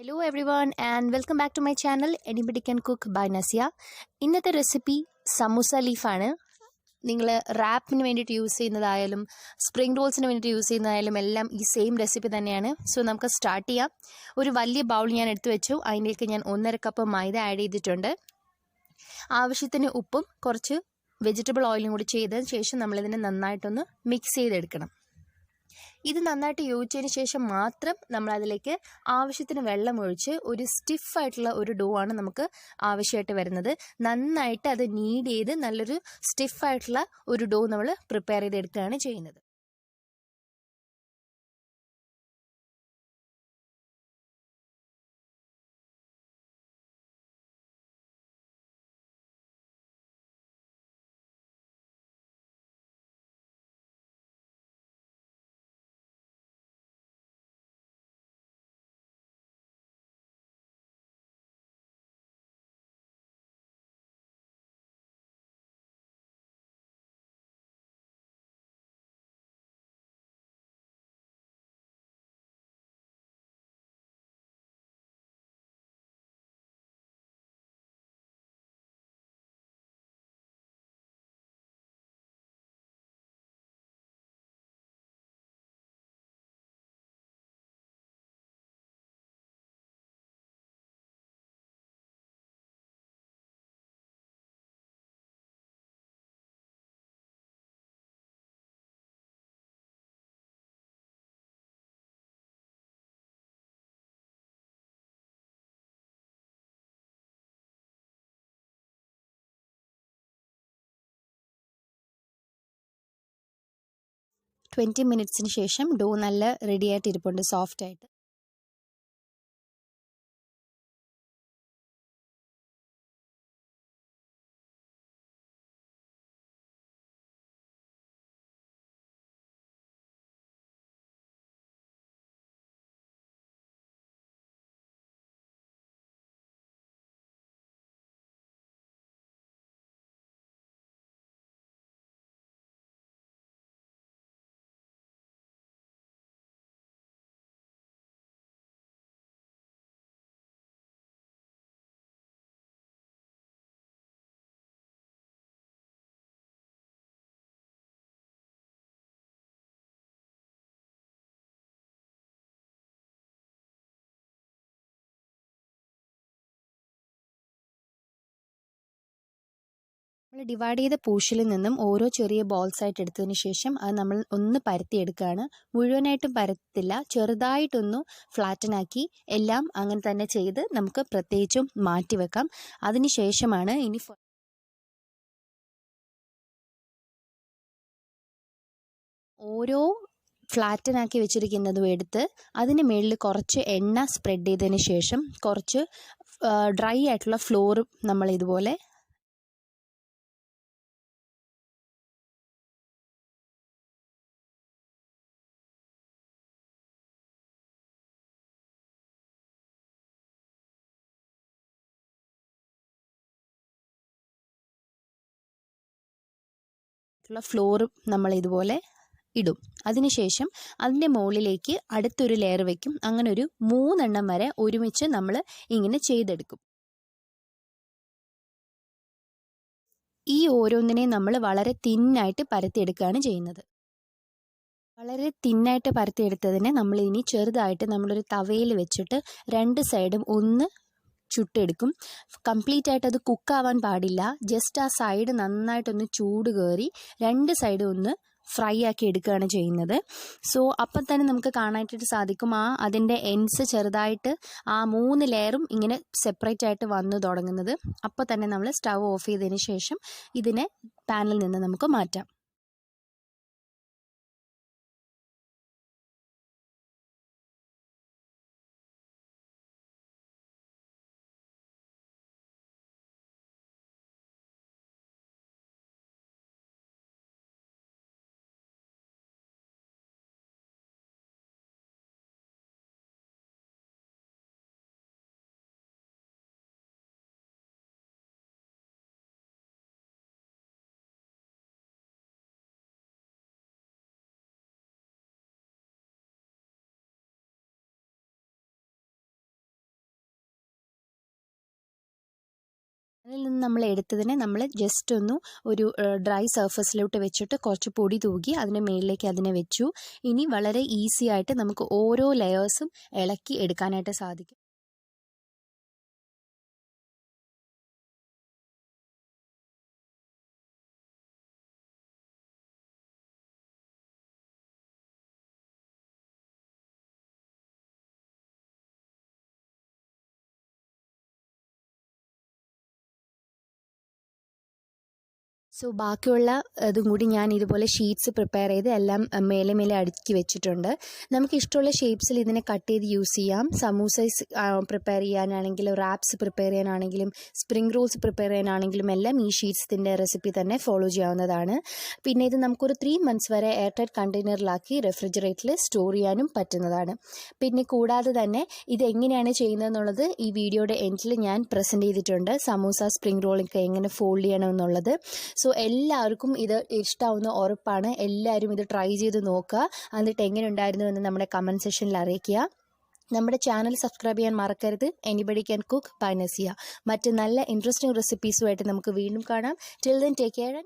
Hello everyone and welcome back to my channel Anybody Can Cook by Nasia. ഇന്നത്തെ recipe samosa ലീഫാണ്. നിങ്ങൾ റാപ്പിന് വേണ്ടിയിട്ട് use ചെയ്യുന്നതായാലും spring റോൾസിന് വേണ്ടിയിട്ട് use ചെയ്യുന്നതായാലും എല്ലാം ഈ സെയിം റെസിപ്പി തന്നെയാണ്. സോ നമുക്ക് സ്റ്റാർട്ട് ചെയ്യാം. ഒരു വലിയ ബൗൾ ഞാൻ എടുത്തു വെച്ചു. അതിലേക്ക് ഞാൻ 1.5 കപ്പ് മൈദ ആഡ് ചെയ്തിട്ടുണ്ട്. ആവശ്യത്തിന് ഉപ്പും കുറച്ച് വെജിറ്റബിൾ ഓയിലും കൂടി ചെയ്തതിന് ശേഷം നമ്മളിതിനെ നന്നായിട്ടൊന്ന് മിക്സ് ചെയ്തെടുക്കണം. ഇത് നന്നായിട്ട് യോജിച്ചതിന് ശേഷം മാത്രം നമ്മൾ അതിലേക്ക് ആവശ്യത്തിന് വെള്ളം ഒഴിച്ച് ഒരു സ്റ്റിഫായിട്ടുള്ള ഒരു ഡോ ആണ് നമുക്ക് ആവശ്യമായിട്ട് വരുന്നത്. നന്നായിട്ട് അത് നീഡ് ചെയ്ത് നല്ലൊരു സ്റ്റിഫായിട്ടുള്ള ഒരു ഡോ നമ്മൾ പ്രിപ്പയർ ചെയ്തെടുക്കുകയാണ് ചെയ്യുന്നത്. ട്വൻറ്റി മിനിറ്റ്സിന് ശേഷം ഡോ നല്ല റെഡി ആയിട്ട് ഇരിപ്പുണ്ട്, സോഫ്റ്റ് ആയിട്ട്. നമ്മൾ ഡിവൈഡ് ചെയ്ത പൂഷിൽ നിന്നും ഓരോ ചെറിയ ബോൾസ് ആയിട്ട് എടുത്തതിന് ശേഷം അത് നമ്മൾ ഒന്ന് പരത്തിയെടുക്കുകയാണ്. മുഴുവനായിട്ടും പരത്തില്ല, ചെറുതായിട്ടൊന്ന് ഫ്ലാറ്റനാക്കി എല്ലാം അങ്ങനെ തന്നെ ചെയ്ത് നമുക്ക് പ്രത്യേകിച്ചും മാറ്റി വെക്കാം. അതിനുശേഷമാണ് ഇനി ഓരോ ഫ്ലാറ്റനാക്കി വെച്ചിരിക്കുന്നതും എടുത്ത് അതിന് മുകളിൽ കുറച്ച് എണ്ണ സ്പ്രെഡ് ചെയ്തതിന് ശേഷം കുറച്ച് ഡ്രൈ ആയിട്ടുള്ള ഫ്ലോർ നമ്മൾ ഇതുപോലെ ഇടും. അതിനുശേഷം അതിൻ്റെ മുകളിലേക്ക് അടുത്തൊരു ലെയർ വെക്കും. അങ്ങനെ ഒരു 3 എണ്ണം വരെ ഒരുമിച്ച് നമ്മൾ ഇങ്ങനെ ചെയ്തെടുക്കും. ഈ ഓരോന്നിനെയും നമ്മൾ വളരെ തിന്നായിട്ട് പരത്തിയെടുക്കുകയാണ് ചെയ്യുന്നത്. വളരെ തിന്നായിട്ട് പരത്തിയെടുത്തതിനെ നമ്മൾ ഇനി ചെറുതായിട്ട് നമ്മളൊരു തവയിൽ വെച്ചിട്ട് 2 സൈഡും ഒന്ന് ചുട്ടെടുക്കും. കംപ്ലീറ്റ് ആയിട്ട് അത് കുക്കാവാൻ പാടില്ല. ജസ്റ്റ് ആ സൈഡ് നന്നായിട്ടൊന്ന് ചൂട് കയറി 2 സൈഡും ഒന്ന് ഫ്രൈ ആക്കി എടുക്കുകയാണ് ചെയ്യുന്നത്. സോ അപ്പം തന്നെ നമുക്ക് കാണാനായിട്ട് സാധിക്കും അതിൻ്റെ എൻഡ്സ് ചെറുതായിട്ട് ആ 3 ലെയറും ഇങ്ങനെ സെപ്പറേറ്റ് ആയിട്ട് വന്നു തുടങ്ങുന്നത്. അപ്പോൾ തന്നെ നമ്മൾ സ്റ്റവ് ഓഫ് ചെയ്തതിന് ശേഷം ഇതിനെ പാനിൽ നിന്ന് നമുക്ക് മാറ്റാം. അതിൽ നിന്ന് നമ്മൾ എടുത്തതിനെ നമ്മൾ ജസ്റ്റ് ഒന്ന് ഒരു ഡ്രൈ സർഫസിലോട്ട് വെച്ചിട്ട് കുറച്ച് പൊടി തൂകി അതിന് മുകളിലേക്ക് അതിനെ വെച്ചു. ഇനി വളരെ ഈസി ആയിട്ട് നമുക്ക് ഓരോ ലെയേഴ്സും ഇളക്കി എടുക്കാനായിട്ട് സാധിക്കും. സോ ബാക്കിയുള്ള ഇതും കൂടി ഞാൻ ഇതുപോലെ ഷീറ്റ്സ് പ്രിപ്പയർ ചെയ്ത് എല്ലാം മേലെ മേലെ അടുക്കി വെച്ചിട്ടുണ്ട്. നമുക്ക് ഇഷ്ടമുള്ള ഷേപ്സിൽ ഇതിനെ കട്ട് ചെയ്ത് യൂസ് ചെയ്യാം. സമൂസസ് പ്രിപ്പയർ ചെയ്യാനാണെങ്കിലും റാപ്സ് പ്രിപ്പയർ ചെയ്യാനാണെങ്കിലും സ്പ്രിംഗ് റോൾസ് പ്രിപ്പയർ ചെയ്യാനാണെങ്കിലും എല്ലാം ഈ ഷീറ്റ്സിൻ്റെ റെസിപ്പി തന്നെ ഫോളോ ചെയ്യാവുന്നതാണ്. പിന്നെ ഇത് നമുക്കൊരു 3 months വരെ എയർ ടൈറ്റ് കണ്ടെയ്നറിലാക്കി റെഫ്രിജറേറ്ററിൽ സ്റ്റോർ ചെയ്യാനും പറ്റുന്നതാണ്. പിന്നെ കൂടാതെ തന്നെ ഇത് എങ്ങനെയാണ് ചെയ്യുന്നതെന്നുള്ളത് ഈ വീഡിയോയുടെ എൻഡിൽ ഞാൻ പ്രസൻറ്റ് ചെയ്തിട്ടുണ്ട്. സമൂസ സ്പ്രിംഗ് റോളൊക്കെ എങ്ങനെ ഫോൾഡ് ചെയ്യണമെന്നുള്ളത്. സോ എല്ലാവർക്കും ഇത് ഇഷ്ടമാവുന്ന ഉറപ്പാണ്. എല്ലാവരും ഇത് ട്രൈ ചെയ്ത് നോക്കുക. എന്നിട്ട് എങ്ങനെ ഉണ്ടായിരുന്നു എന്ന് നമ്മുടെ കമൻറ്റ് സെക്ഷനിൽ അറിയിക്കുക. നമ്മുടെ ചാനൽ സബ്സ്ക്രൈബ് ചെയ്യാൻ മറക്കരുത്. Anybody can cook by Nasiya. മറ്റ് നല്ല ഇൻട്രസ്റ്റിംഗ് റെസിപ്പീസുമായിട്ട് നമുക്ക് വീണ്ടും കാണാം. Till then take care.